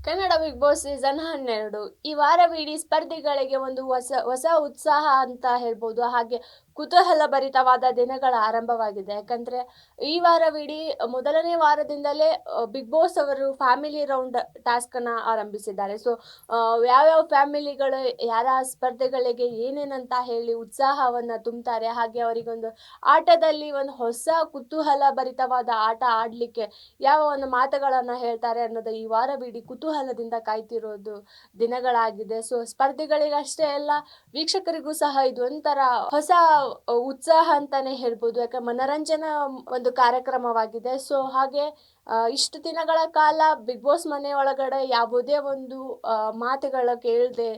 Kannada big boss season 12 ಈ ವಾರವಿಡೀ ಸ್ಪರ್ಧಿಗಳಿಗೆ ಒಂದು ಹೊಸ ಹೊಸ ಉತ್ಸಾಹ ಅಂತ ಹೇಳ್ಬೋದು. ಹಾಗೆ ಕುತೂಹಲ ಭರಿತವಾದ ದಿನಗಳ ಆರಂಭವಾಗಿದೆ. ಯಾಕಂದ್ರೆ ಈ ವಾರವಿಡೀ ಮೊದಲನೇ ವಾರದಿಂದಲೇ ಬಿಗ್ ಬಾಸ್ ಅವರು ಫ್ಯಾಮಿಲಿ ರೌಂಡ್ ಟಾಸ್ಕ್ ಅನ್ನ ಆರಂಭಿಸಿದ್ದಾರೆ. ಸೊ ಯಾವ್ಯಾವ ಫ್ಯಾಮಿಲಿಗಳು ಯಾರ ಸ್ಪರ್ಧೆಗಳಿಗೆ ಏನೇನಂತ ಹೇಳಿ ಉತ್ಸಾಹವನ್ನ ತುಂಬ್ತಾರೆ, ಹಾಗೆ ಅವರಿಗೊಂದು ಆಟದಲ್ಲಿ ಒಂದು ಹೊಸ ಕುತೂಹಲ ಭರಿತವಾದ ಆಟ ಆಡ್ಲಿಕ್ಕೆ ಯಾವ ಒಂದು ಮಾತುಗಳನ್ನ ಹೇಳ್ತಾರೆ ಅನ್ನೋದು ಈ ವಾರವಿಡೀ ಕುತೂಹಲದಿಂದ ಕಾಯ್ತಿರೋದು ದಿನಗಳಾಗಿದೆ. ಸೊ ಸ್ಪರ್ಧಿಗಳಿಗಷ್ಟೇ ಅಲ್ಲ, ವೀಕ್ಷಕರಿಗೂ ಸಹ ಇದು ಒಂಥರ ಹೊಸ ಉತ್ಸಾಹ ಅಂತಾನೆ ಹೇಳ್ಬೋದು. ಯಾಕೆ ಮನರಂಜನಾ ಒಂದು ಕಾರ್ಯಕ್ರಮವಾಗಿದೆ. ಸೊ ಹಾಗೆ ಇಷ್ಟು ದಿನಗಳ ಕಾಲ ಬಿಗ್ ಬಾಸ್ ಮನೆ ಒಳಗಡೆ ಯಾವುದೇ ಒಂದು ಮಾತುಗಳ ಕೇಳದೆ,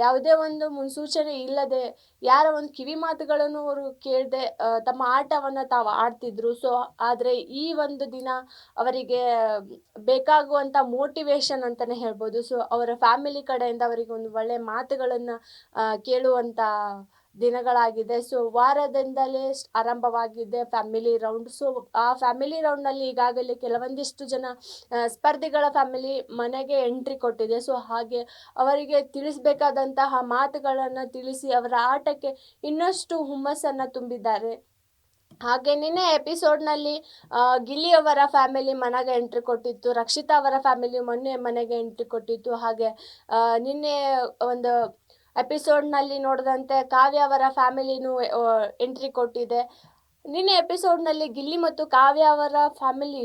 ಯಾವುದೇ ಒಂದು ಮುನ್ಸೂಚನೆ ಇಲ್ಲದೆ, ಯಾರ ಒಂದು ಕಿವಿ ಮಾತುಗಳನ್ನು ಅವರು ಕೇಳದೆ ತಮ್ಮ ಆಟವನ್ನ ತಾವು ಆಡ್ತಿದ್ರು. ಸೊ ಆದ್ರೆ ಈ ಒಂದು ದಿನ ಅವರಿಗೆ ಬೇಕಾಗುವಂತ ಮೋಟಿವೇಶನ್ ಅಂತಾನೆ ಹೇಳ್ಬೋದು. ಸೊ ಅವರ ಫ್ಯಾಮಿಲಿ ಕಡೆಯಿಂದ ಅವರಿಗೆ ಒಂದು ಒಳ್ಳೆ ಮಾತುಗಳನ್ನ ಕೇಳುವಂತ ದಿನಗಳಾಗಿದೆ. ಸೊ ವಾರದಿಂದಲೇ ಆರಂಭವಾಗಿದೆ ಫ್ಯಾಮಿಲಿ ರೌಂಡ್. ಸೊ ಆ ಫ್ಯಾಮಿಲಿ ರೌಂಡ್ ನಲ್ಲಿ ಈಗಾಗಲೇ ಕೆಲವೊಂದಿಷ್ಟು ಜನ ಸ್ಪರ್ಧಿಗಳ ಫ್ಯಾಮಿಲಿ ಮನೆಗೆ ಎಂಟ್ರಿ ಕೊಟ್ಟಿದೆ. ಸೊ ಹಾಗೆ ಅವರಿಗೆ ತಿಳಿಸಬೇಕಾದಂತಹ ಮಾತುಗಳನ್ನ ತಿಳಿಸಿ ಅವರ ಆಟಕ್ಕೆ ಇನ್ನಷ್ಟು ಹುಮ್ಮಸ್ಸನ್ನ ತುಂಬಿದ್ದಾರೆ. ಹಾಗೆ ನಿನ್ನೆ ಎಪಿಸೋಡ್ನಲ್ಲಿ ಗಿಲ್ಲಿ ಅವರ ಫ್ಯಾಮಿಲಿ ಮನೆಗೆ ಎಂಟ್ರಿ ಕೊಟ್ಟಿತ್ತು, ರಕ್ಷಿತಾ ಅವರ ಫ್ಯಾಮಿಲಿ ಮೊನ್ನೆ ಮನೆಗೆ ಎಂಟ್ರಿ ಕೊಟ್ಟಿತ್ತು. ಹಾಗೆ ನಿನ್ನೆ ಒಂದು ಎಪಿಸೋಡ್ನಲ್ಲಿ ನೋಡಿದಂತೆ ಕಾವ್ಯ ಅವರ ಫ್ಯಾಮಿಲಿನೂ ಎಂಟ್ರಿ ಕೊಟ್ಟಿದೆ. ನಿನ್ನೆ ಎಪಿಸೋಡ್ನಲ್ಲಿ ಗಿಲ್ಲಿ ಮತ್ತು ಕಾವ್ಯ ಅವರ ಫ್ಯಾಮಿಲಿ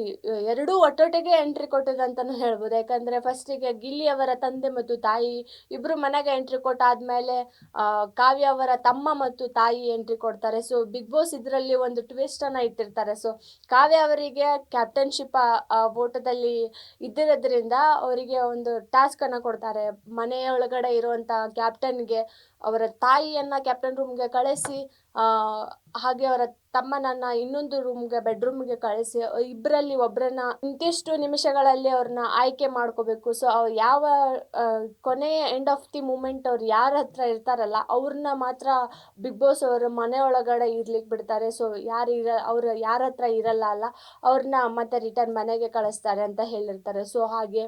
ಎರಡೂ ಒಟ್ಟೊಟ್ಟಿಗೆ ಎಂಟ್ರಿ ಕೊಟ್ಟಿದೆ ಅಂತಾನು ಹೇಳ್ಬೋದು. ಯಾಕಂದ್ರೆ ಫಸ್ಟಿಗೆ ಗಿಲ್ಲಿ ಅವರ ತಂದೆ ಮತ್ತು ತಾಯಿ ಇಬ್ರು ಮನೆಗೆ ಎಂಟ್ರಿ ಕೊಟ್ಟಾದ್ಮೇಲೆ ಕಾವ್ಯ ಅವರ ತಮ್ಮ ಮತ್ತು ತಾಯಿ ಎಂಟ್ರಿ ಕೊಡ್ತಾರೆ. ಸೊ ಬಿಗ್ ಬಾಸ್ ಇದರಲ್ಲಿ ಒಂದು ಟ್ವಿಸ್ಟ್ ಅನ್ನ ಇಟ್ಟಿರ್ತಾರೆ. ಸೊ ಕಾವ್ಯ ಅವರಿಗೆ ಕ್ಯಾಪ್ಟನ್ಶಿಪ್ ಓಟದಲ್ಲಿ ಇದ್ದಿರೋದ್ರಿಂದ ಅವರಿಗೆ ಒಂದು ಟಾಸ್ಕ್ ಅನ್ನ ಕೊಡ್ತಾರೆ. ಮನೆಯೊಳಗಡೆ ಇರುವಂತ ಕ್ಯಾಪ್ಟನ್ಗೆ ಅವರ ತಾಯಿಯನ್ನ ಕ್ಯಾಪ್ಟನ್ ರೂಮ್ಗೆ ಕಳಿಸಿ, ಹಾಗೆ ಅವರ ತಮ್ಮನನ್ನ ಇನ್ನೊಂದು ಬೆಡ್ರೂಮ್ಗೆ ಕಳಿಸಿ ಇಬ್ಬರಲ್ಲಿ ಒಬ್ಬರನ್ನ ಇಂತಿಷ್ಟು ನಿಮಿಷಗಳಲ್ಲಿ ಅವ್ರನ್ನ ಆಯ್ಕೆ ಮಾಡ್ಕೋಬೇಕು. ಸೊ ಅವ್ರು ಯಾವ ಕೊನೆಯ ಎಂಡ್ ಆಫ್ ದಿ ಮೂಮೆಂಟ್ ಅವ್ರು ಯಾರ ಹತ್ರ ಇರ್ತಾರಲ್ಲ ಅವ್ರನ್ನ ಮಾತ್ರ ಬಿಗ್ ಬಾಸ್ ಅವರು ಮನೆ ಒಳಗಡೆ ಇರ್ಲಿಕ್ಕೆ ಬಿಡ್ತಾರೆ. ಸೊ ಅವ್ರು ಯಾರ ಹತ್ರ ಇರಲ್ಲ ಅಲ್ಲ ಅವ್ರನ್ನ ಮತ್ತೆ ರಿಟರ್ನ್ ಮನೆಗೆ ಕಳಿಸ್ತಾರೆ ಅಂತ ಹೇಳಿರ್ತಾರೆ. ಸೊ ಹಾಗೆ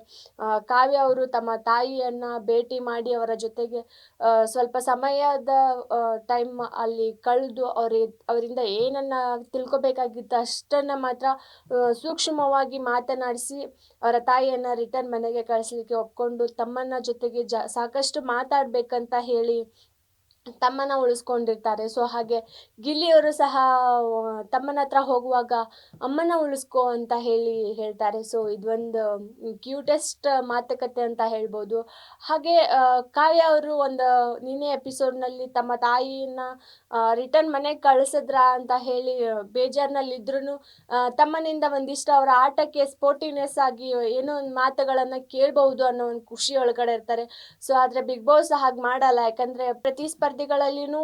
ಕಾವ್ಯ ಅವರು ತಮ್ಮ ತಾಯಿಯನ್ನ ಭೇಟಿ ಮಾಡಿ ಅವರ ಜೊತೆಗೆ ಸ್ವಲ್ಪ ಸಮಯದ ಟೈಮ್ ಅಲ್ಲಿ ಕಳೆದು ಅವರಿಂದ ಏನನ್ನ ತಿಳ್ಕೊಬೇಕಾಗಿತ್ತು ಅಷ್ಟನ್ನ ಮಾತ್ರ ಸೂಕ್ಷ್ಮವಾಗಿ ಮಾತನಾಡಿಸಿ ಅವರ ತಾಯಿಯನ್ನ ರಿಟರ್ನ್ ಮನೆಗೆ ಕಳಿಸ್ಲಿಕ್ಕೆ ಒಪ್ಕೊಂಡು ತಮ್ಮನ ಜೊತೆಗೆ ಸಾಕಷ್ಟು ಮಾತಾಡ್ಬೇಕಂತ ಹೇಳಿ ತಮ್ಮನ ಉಳಿಸ್ಕೊಂಡಿರ್ತಾರೆ. ಸೊ ಹಾಗೆ ಗಿಲ್ಲಿಯವರು ಸಹ ತಮ್ಮನ ಹತ್ರ ಹೋಗುವಾಗ ಅಮ್ಮನ ಉಳಿಸ್ಕೊ ಅಂತ ಹೇಳ್ತಾರೆ. ಸೊ ಇದೊಂದು ಕ್ಯೂಟೆಸ್ಟ್ ಮಾತುಕತೆ ಅಂತ ಹೇಳ್ಬೋದು. ಹಾಗೆ ಕಾವ್ಯ ಅವರು ಒಂದು ನಿನ್ನೆ ಎಪಿಸೋಡ್ನಲ್ಲಿ ತಮ್ಮ ತಾಯಿಯನ್ನ ರಿಟರ್ನ್ ಮನೆಗೆ ಕಳಿಸಿದ್ರ ಅಂತ ಹೇಳಿ ಬೇಜಾರ್ನಲ್ಲಿದ್ರು ತಮ್ಮನಿಂದ ಒಂದಿಷ್ಟು ಅವರ ಆಟಕ್ಕೆ ಸ್ಪೋರ್ಟಿವ್ನೆಸ್ ಆಗಿ ಏನೋ ಒಂದು ಮಾತುಗಳನ್ನ ಕೇಳಬಹುದು ಅನ್ನೋ ಒಂದು ಖುಷಿ ಒಳಗಡೆ ಇರ್ತಾರೆ. ಸೊ ಆದ್ರೆ ಬಿಗ್ ಬಾಸ್ ಹಾಗೆ ಮಾಡಲ್ಲ. ಯಾಕಂದ್ರೆ ಪ್ರತಿ ಸ್ಪರ್ಧಿಗಳಲ್ಲಿನೂ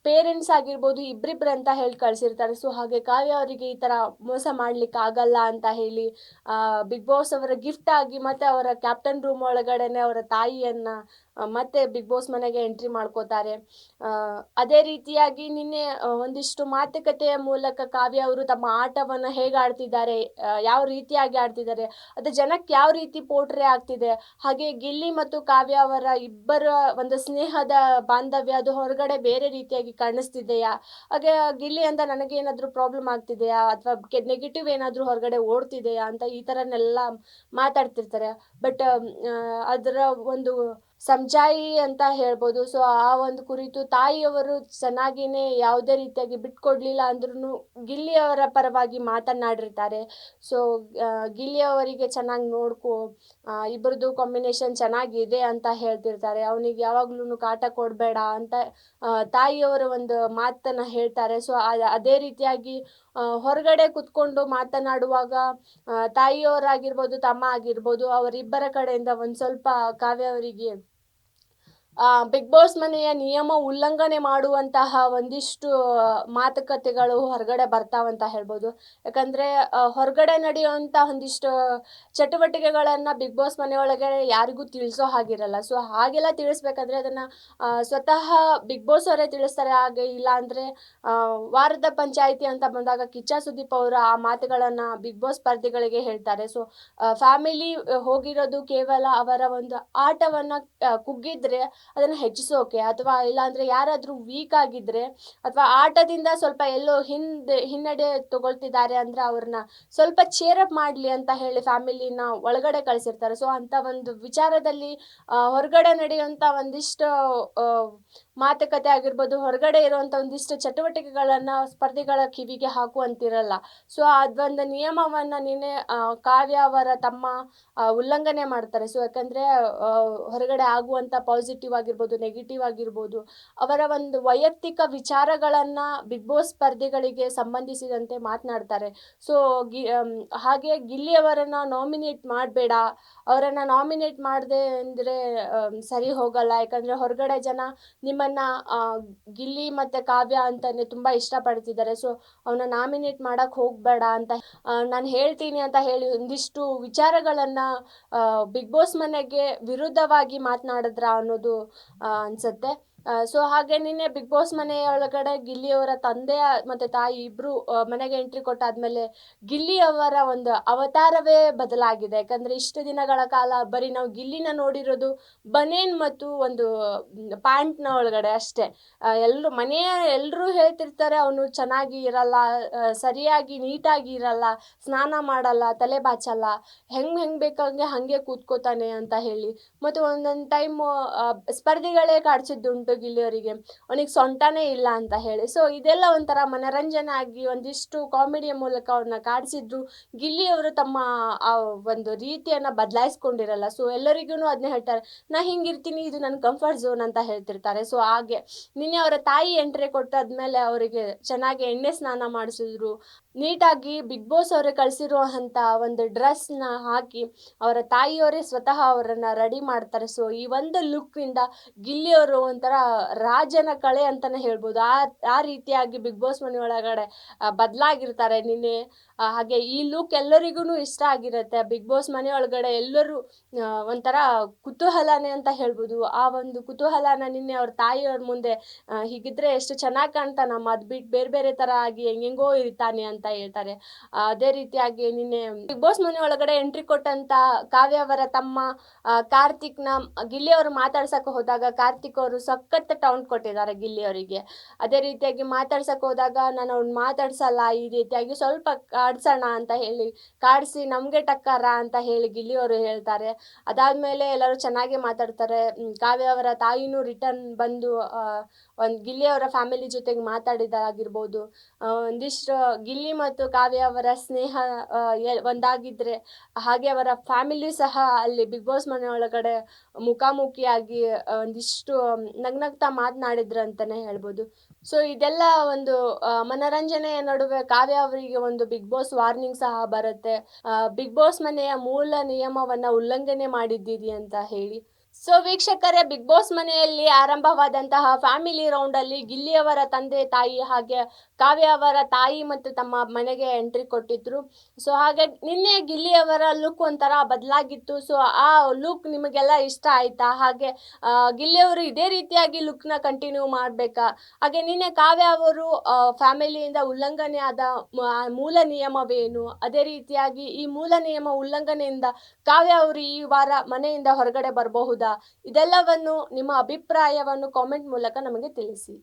ಪೇರೆಂಟ್ಸ್ ಆಗಿರ್ಬೋದು ಇಬ್ರಿಬ್ರು ಅಂತ ಹೇಳಿ ಕಳ್ಸಿರ್ತಾರೆ. ಸೊ ಹಾಗೆ ಕಾವ್ಯ ಅವರಿಗೆ ಈ ತರ ಮೋಸ ಮಾಡ್ಲಿಕ್ಕೆ ಆಗಲ್ಲ ಅಂತ ಹೇಳಿ ಬಿಗ್ ಬಾಸ್ ಅವರ ಗಿಫ್ಟ್ ಆಗಿ ಮತ್ತೆ ಅವರ ಕ್ಯಾಪ್ಟನ್ ರೂಮ್ ಒಳಗಡೆನೆ ಅವರ ತಾಯಿಯನ್ನ ಮತ್ತೆ ಬಿಗ್ ಬಾಸ್ ಮನೆಗೆ ಎಂಟ್ರಿ ಮಾಡ್ಕೋತಾರೆ. ಅದೇ ರೀತಿಯಾಗಿ ನಿನ್ನೆ ಒಂದಿಷ್ಟು ಮಾತುಕತೆಯ ಮೂಲಕ ಕಾವ್ಯ ಅವರು ತಮ್ಮ ಆಟವನ್ನ ಹೇಗೆ ಆಡ್ತಿದ್ದಾರೆ, ಯಾವ ರೀತಿಯಾಗಿ ಆಡ್ತಿದ್ದಾರೆ, ಅದು ಜನಕ್ಕೆ ಯಾವ ರೀತಿ ಪೋಟ್ರೆ ಆಗ್ತಿದೆ, ಹಾಗೆ ಗಿಲ್ಲಿ ಮತ್ತು ಕಾವ್ಯ ಅವರ ಇಬ್ಬರ ಒಂದು ಸ್ನೇಹದ ಬಾಂಧವ್ಯ ಅದು ಹೊರಗಡೆ ಬೇರೆ ರೀತಿಯಾಗಿ ಕಾಣಿಸ್ತಿದೆಯಾ, ಹಾಗೆ ಗಿಲ್ಲಿ ಅಂತ ನನಗೇನಾದ್ರೂ ಪ್ರಾಬ್ಲಮ್ ಆಗ್ತಿದೆಯಾ ಅಥವಾ ನೆಗೆಟಿವ್ ಏನಾದ್ರೂ ಹೊರಗಡೆ ಓಡ್ತಿದೆಯಾ ಅಂತ ಈ ತರನೆಲ್ಲ ಮಾತಾಡ್ತಿರ್ತಾರೆ. ಬಟ್ ಅದರ ಒಂದು ಸಮಜಾಯಿ ಅಂತ ಹೇಳ್ಬೋದು. ಸೊ ಆ ಒಂದು ಕುರಿತು ತಾಯಿಯವರು ಚೆನ್ನಾಗಿನೇ ಯಾವುದೇ ರೀತಿಯಾಗಿ ಬಿಟ್ಕೊಡ್ಲಿಲ್ಲ ಅಂದ್ರೂ ಗಿಲ್ಲಿ ಅವರ ಪರವಾಗಿ ಮಾತನಾಡಿರ್ತಾರೆ. ಸೊ ಗಿಲ್ಲಿ ಅವರಿಗೆ ಚೆನ್ನಾಗಿ ನೋಡ್ಕೊ, ಇಬ್ಬರದು ಕಾಂಬಿನೇಷನ್ ಚೆನ್ನಾಗಿದೆ ಅಂತ ಹೇಳ್ತಿರ್ತಾರೆ. ಅವನಿಗೆ ಯಾವಾಗ್ಲೂ ಕಾಟ ಕೊಡಬೇಡ ಅಂತ ತಾಯಿಯವರ ಒಂದು ಮಾತನ್ನ ಹೇಳ್ತಾರೆ. ಸೊ ಅದೇ ರೀತಿಯಾಗಿ ಹೊರಗಡೆ ಕುತ್ಕೊಂಡು ಮಾತನಾಡುವಾಗ ತಾಯಿಯವರಾಗಿರ್ಬೋದು ತಮ್ಮ ಆಗಿರ್ಬೋದು ಅವರಿಬ್ಬರ ಕಡೆಯಿಂದ ಒಂದು ಸ್ವಲ್ಪ ಕಾವ್ಯ ಅವರಿಗೆ ಬಿಗ್ ಬಾಸ್ ಮನೆಯ ನಿಯಮ ಉಲ್ಲಂಘನೆ ಮಾಡುವಂತಹ ಒಂದಿಷ್ಟು ಮಾತುಕತೆಗಳು ಹೊರಗಡೆ ಬರ್ತಾವಂತ ಹೇಳ್ಬೋದು. ಯಾಕಂದ್ರೆ ಹೊರಗಡೆ ನಡೆಯುವಂಥ ಒಂದಿಷ್ಟು ಚಟುವಟಿಕೆಗಳನ್ನ ಬಿಗ್ ಬಾಸ್ ಮನೆಯೊಳಗೆ ಯಾರಿಗೂ ತಿಳಿಸೋ ಹಾಗಿರಲ್ಲ. ಸೊ ಹಾಗೆಲ್ಲ ತಿಳಿಸ್ಬೇಕಾದ್ರೆ ಅದನ್ನ ಸ್ವತಃ ಬಿಗ್ ಬಾಸ್ ಅವರೇ ತಿಳಿಸ್ತಾರೆ. ಹಾಗೆ ಇಲ್ಲ ಅಂದ್ರೆ ವಾರದ ಪಂಚಾಯಿತಿ ಅಂತ ಬಂದಾಗ ಕಿಚ್ಚ ಸುದೀಪ್ ಅವರು ಆ ಮಾತುಗಳನ್ನ ಬಿಗ್ ಬಾಸ್ ಸ್ಪರ್ಧಿಗಳಿಗೆ ಹೇಳ್ತಾರೆ. ಸೊ ಫ್ಯಾಮಿಲಿ ಹೋಗಿರೋದು ಕೇವಲ ಅವರ ಒಂದು ಆಟವನ್ನ ಕುಗ್ಗಿದ್ರೆ ಅದನ್ನ ಹೆಚ್ಚಿಸೋಕೆ, ಅಥವಾ ಇಲ್ಲಾಂದ್ರೆ ಯಾರಾದ್ರೂ ವೀಕ್ ಆಗಿದ್ರೆ ಅಥವಾ ಆಟದಿಂದ ಸ್ವಲ್ಪ ಎಲ್ಲೋ ಹಿನ್ನಡೆ ತಗೊಳ್ತಿದ್ದಾರೆ ಅಂದ್ರೆ ಅವ್ರನ್ನ ಸ್ವಲ್ಪ ಚೇರ್ ಅಪ್ ಮಾಡ್ಲಿ ಅಂತ ಹೇಳಿ ಫ್ಯಾಮಿಲಿನ ಒಳಗಡೆ ಕಳ್ಸಿರ್ತಾರೆ. ಸೊ ಅಂತ ಒಂದು ವಿಚಾರದಲ್ಲಿ ಹೊರಗಡೆ ನಡೆಯುವಂತ ಒಂದಿಷ್ಟು ಮಾತುಕತೆ ಆಗಿರ್ಬೋದು, ಹೊರಗಡೆ ಇರುವಂತ ಒಂದಿಷ್ಟು ಚಟುವಟಿಕೆಗಳನ್ನ ಸ್ಪರ್ಧಿಗಳ ಕಿವಿಗೆ ಹಾಕುವಂತಿರಲ್ಲ. ಸೊ ಅದೊಂದು ನಿಯಮವನ್ನ ನಿನ್ನೆ ಕಾವ್ಯ ಅವರ ತಮ್ಮ ಉಲ್ಲಂಘನೆ ಮಾಡ್ತಾರೆ. ಸೊ ಯಾಕಂದ್ರೆ ಹೊರಗಡೆ ಆಗುವಂತ ಪಾಸಿಟಿವ್ ಆಗಿರ್ಬೋದು, ನೆಗೆಟಿವ್ ಆಗಿರ್ಬೋದು, ಅವರ ಒಂದು ವೈಯಕ್ತಿಕ ವಿಚಾರಗಳನ್ನ ಬಿಗ್ ಬಾಸ್ ಸ್ಪರ್ಧಿಗಳಿಗೆ ಸಂಬಂಧಿಸಿದಂತೆ ಮಾತನಾಡ್ತಾರೆ. ಸೊ ಹಾಗೆ ಗಿಲ್ಲಿ ಅವರನ್ನ ನಾಮಿನೇಟ್ ಮಾಡಬೇಡ, ಅವರನ್ನ ನಾಮಿನೇಟ್ ಮಾಡದೆ ಅಂದ್ರೆ ಸರಿ ಹೋಗಲ್ಲ. ಯಾಕಂದ್ರೆ ಹೊರಗಡೆ ಜನ ನಿಮ್ಮನ್ನ ಗಿಲ್ಲಿ ಮತ್ತೆ ಕಾವ್ಯ ಅಂತಾನೆ ತುಂಬಾ ಇಷ್ಟಪಡ್ತಿದ್ದಾರೆ. ಸೊ ಅವನ್ನ ನಾಮಿನೇಟ್ ಮಾಡಕ್ ಹೋಗ್ಬೇಡ ಅಂತ ನಾನು ಹೇಳ್ತೀನಿ ಅಂತ ಹೇಳಿ ಒಂದಿಷ್ಟು ವಿಚಾರಗಳನ್ನ ಬಿಗ್ ಬಾಸ್ ಮನೆಗೆ ವಿರುದ್ಧವಾಗಿ ಮಾತನಾಡಿದ್ರ ಅನ್ನೋದು ಅನ್ಸುತ್ತೆ. ಸೊ ಹಾಗೆ ನಿನ್ನೆ ಬಿಗ್ ಬಾಸ್ ಮನೆಯೊಳಗಡೆ ಗಿಲ್ಲಿ ಅವರ ತಂದೆ ಮತ್ತೆ ತಾಯಿ ಇಬ್ರು ಮನೆಗೆ ಎಂಟ್ರಿ ಕೊಟ್ಟಾದ್ಮೇಲೆ ಗಿಲ್ಲಿ ಅವರ ಒಂದು ಅವತಾರವೇ ಬದಲಾಗಿದೆ. ಯಾಕಂದ್ರೆ ಇಷ್ಟು ದಿನಗಳ ಕಾಲ ಬರೀ ನಾವು ಗಿಲ್ಲಿನ ನೋಡಿರೋದು ಬನೇನ್ ಮತ್ತು ಒಂದು ಪ್ಯಾಂಟ್ನ ಒಳಗಡೆ ಅಷ್ಟೇ. ಎಲ್ರು ಹೇಳ್ತಿರ್ತಾರೆ ಅವನು ಚೆನ್ನಾಗಿ ಇರಲ್ಲ, ಸರಿಯಾಗಿ ನೀಟಾಗಿ ಇರಲ್ಲ, ಸ್ನಾನ ಮಾಡಲ್ಲ, ತಲೆ ಬಾಚಲ್ಲ, ಹೆಂಗ್ ಬೇಕಂಗೆ ಹಂಗೆ ಕೂತ್ಕೋತಾನೆ ಅಂತ ಹೇಳಿ. ಮತ್ತು ಒಂದೊಂದು ಟೈಮ್ ಸ್ಪರ್ಧಿಗಳೇ ಕಾಡ್ಸಿದ್ದುಂಟು ಗಿಲ್ಲಿಯವರಿಗೆ, ಅವನಿಗೆ ಸೊಂಟನೇ ಇಲ್ಲ ಅಂತ ಹೇಳಿ. ಸೊ ಇದೆಲ್ಲ ಒಂಥರ ಮನರಂಜನೆ ಆಗಿ ಒಂದಿಷ್ಟು ಕಾಮಿಡಿಯ ಮೂಲಕ ಅವ್ರನ್ನ ಕಾಡಿಸಿದ್ರು. ಗಿಲ್ಲಿಯವರು ತಮ್ಮ ಆ ಒಂದು ರೀತಿಯನ್ನ ಬದಲಾಯಿಸ್ಕೊಂಡಿರಲ್ಲ. ಸೊ ಎಲ್ಲರಿಗೂ ಅದನ್ನೇ ಹೇಳ್ತಾರೆ, ನಾ ಹಿಂಗಿರ್ತೀನಿ, ಇದು ನನ್ನ ಕಂಫರ್ಟ್ ಝೋನ್ ಅಂತ ಹೇಳ್ತಿರ್ತಾರೆ. ಸೊ ಹಾಗೆ ನಿನ್ನೆ ಅವರ ತಾಯಿ ಎಂಟ್ರಿ ಕೊಟ್ಟಾದ್ಮೇಲೆ ಅವರಿಗೆ ಚೆನ್ನಾಗಿ ಎಣ್ಣೆ ಸ್ನಾನ ಮಾಡಿಸಿದ್ರು. ನೀಟಾಗಿ ಬಿಗ್ ಬಾಸ್ ಅವರೇ ಕಳಿಸಿರುವಂಥ ಒಂದು ಡ್ರೆಸ್ನ ಹಾಕಿ ಅವರ ತಾಯಿಯವರೇ ಸ್ವತಃ ಅವರನ್ನ ರೆಡಿ ಮಾಡ್ತಾರೆ. ಸೊ ಈ ಒಂದು ಲುಕ್ನಿಂದ ಗಿಲ್ಲಿಯವರು ಒಂಥರ ರಾಜನ ಕಳೆ ಅಂತಾನೆ ಹೇಳ್ಬೋದು. ಆ ರೀತಿಯಾಗಿ ಬಿಗ್ ಬಾಸ್ ಮನೆ ಒಳಗಡೆ ಬದಲಾಗಿರ್ತಾರೆ ನಿನ್ನೆ. ಹಾಗೆ ಈ ಲುಕ್ ಎಲ್ಲರಿಗೂ ಇಷ್ಟ ಆಗಿರುತ್ತೆ. ಬಿಗ್ ಬಾಸ್ ಮನೆ ಒಳಗಡೆ ಎಲ್ಲರೂ ಒಂಥರ ಕುತೂಹಲನೇ ಅಂತ ಹೇಳ್ಬೋದು. ಆ ಒಂದು ಕುತೂಹಲನ ನಿನ್ನೆ ಅವ್ರ ತಾಯಿಯವ್ರ ಮುಂದೆ ಹೀಗಿದ್ರೆ ಎಷ್ಟು ಚೆನ್ನಾಗಿ ಕಾಣ್ತಾನಮ್ಮ, ಅದ್ ಬಿಟ್ಟು ಬೇರೆ ಬೇರೆ ತರ ಆಗಿ ಹೆಂಗೆಂಗೋ ಇರ್ತಾನೆ ಅಂತ ಹೇಳ್ತಾರೆ. ಅದೇ ರೀತಿಯಾಗಿ ನಿನ್ನೆ ಬಿಗ್ ಬಾಸ್ ಮನೆ ಒಳಗಡೆ ಎಂಟ್ರಿ ಕೊಟ್ಟಂತ ಕಾವ್ಯ ಅವರ ತಮ್ಮ ಕಾರ್ತಿಕ್ನ ಗಿಲ್ಲಿ ಅವರು ಮಾತಾಡ್ಸಕ್ ಹೋದಾಗ ಕಾರ್ತಿಕ್ ಅವರು ಸಖತ್ ಟೌನ್ ಕೊಟ್ಟಿದ್ದಾರೆ ಗಿಲ್ಲಿ ಅವರಿಗೆ. ಅದೇ ರೀತಿಯಾಗಿ ಮಾತಾಡ್ಸಕ್ ಹೋದಾಗ ನಾನು ಅವ್ನ ಮಾತಾಡ್ಸಲ್ಲ, ಈ ರೀತಿಯಾಗಿ ಸ್ವಲ್ಪ ಕಾಡ್ಸೋಣ ಅಂತ ಹೇಳಿ ಕಾಡಿಸಿ ನಮ್ಗೆ ಟಕ್ಕರ ಅಂತ ಹೇಳಿ ಗಿಲ್ಲಿ ಅವರು ಹೇಳ್ತಾರೆ. ಅದಾದ್ಮೇಲೆ ಎಲ್ಲರೂ ಚೆನ್ನಾಗಿ ಮಾತಾಡ್ತಾರೆ. ಕಾವ್ಯ ಅವರ ತಾಯಿನೂ ರಿಟರ್ನ್ ಬಂದು ಒಂದು ಗಿಲ್ಲಿ ಅವರ ಫ್ಯಾಮಿಲಿ ಜೊತೆಗೆ ಮಾತಾಡಿದಾಗಿರ್ಬೋದು. ಒಂದಿಷ್ಟು ಗಿಲ್ಲಿ ಮತ್ತು ಕಾವ್ಯ ಅವರ ಸ್ನೇಹ ಒಂದಾಗಿದ್ರೆ ಹಾಗೆ ಅವರ ಫ್ಯಾಮಿಲಿ ಸಹ ಅಲ್ಲಿ ಬಿಗ್ ಬಾಸ್ ಮನೆ ಒಳಗಡೆ ಮುಖಾಮುಖಿಯಾಗಿ ಒಂದಿಷ್ಟು ನಗ್ನಗ್ತಾ ಮಾತನಾಡಿದ್ರು ಅಂತಾನೆ ಹೇಳ್ಬೋದು. ಸೊ ಇದೆಲ್ಲ ಒಂದು ಮನರಂಜನೆಯ ನಡುವೆ ಕಾವ್ಯ ಅವರಿಗೆ ಒಂದು ಬಿಗ್ ಬಾಸ್ ವಾರ್ನಿಂಗ್ ಸಹ ಬರುತ್ತೆ. ಬಿಗ್ ಬಾಸ್ ಮನೆಯ ಮೂಲ ನಿಯಮವನ್ನ ಉಲ್ಲಂಘನೆ ಮಾಡಿದ್ದೀರಿ ಅಂತ ಹೇಳಿ. ಸೊ ವೀಕ್ಷಕರೇ, ಬಿಗ್ ಬಾಸ್ ಮನೆಯಲ್ಲಿ ಆರಂಭವಾದಂತಹ ಫ್ಯಾಮಿಲಿ ರೌಂಡ್ ಅಲ್ಲಿ ಗಿಲ್ಲಿಯವರ ತಂದೆ ತಾಯಿ ಹಾಗೆ ಕಾವ್ಯ ಅವರ ತಾಯಿ ಮತ್ತು ತಮ್ಮ ಮನೆಗೆ ಎಂಟ್ರಿ ಕೊಟ್ಟಿದ್ರು. ಸೊ ಹಾಗೆ ನಿನ್ನೆ ಗಿಲ್ಲಿಯವರ ಲುಕ್ ಒಂಥರ ಬದಲಾಗಿತ್ತು. ಸೊ ಆ ಲುಕ್ ನಿಮಗೆಲ್ಲ ಇಷ್ಟ ಆಯ್ತಾ? ಹಾಗೆ ಗಿಲ್ಲಿಯವರು ಇದೇ ರೀತಿಯಾಗಿ ಲುಕ್ನ ಕಂಟಿನ್ಯೂ ಮಾಡಬೇಕಾ? ಹಾಗೆ ನಿನ್ನೆ ಕಾವ್ಯ ಅವರು ಫ್ಯಾಮಿಲಿಯಿಂದ ಉಲ್ಲಂಘನೆ ಆದ ಮೂಲ ನಿಯಮವೇನು? ಅದೇ ರೀತಿಯಾಗಿ ಈ ಮೂಲ ನಿಯಮ ಉಲ್ಲಂಘನೆಯಿಂದ ಕಾವ್ಯ ಅವರು ಈ ವಾರ ಮನೆಯಿಂದ ಹೊರಗಡೆ ಬರಬಹುದಾ? ಇದೆಲ್ಲವನ್ನು ನಿಮ್ಮ ಅಭಿಪ್ರಾಯವನ್ನು ಕಾಮೆಂಟ್ ಮೂಲಕ ನಮಗೆ ತಿಳಿಸಿ.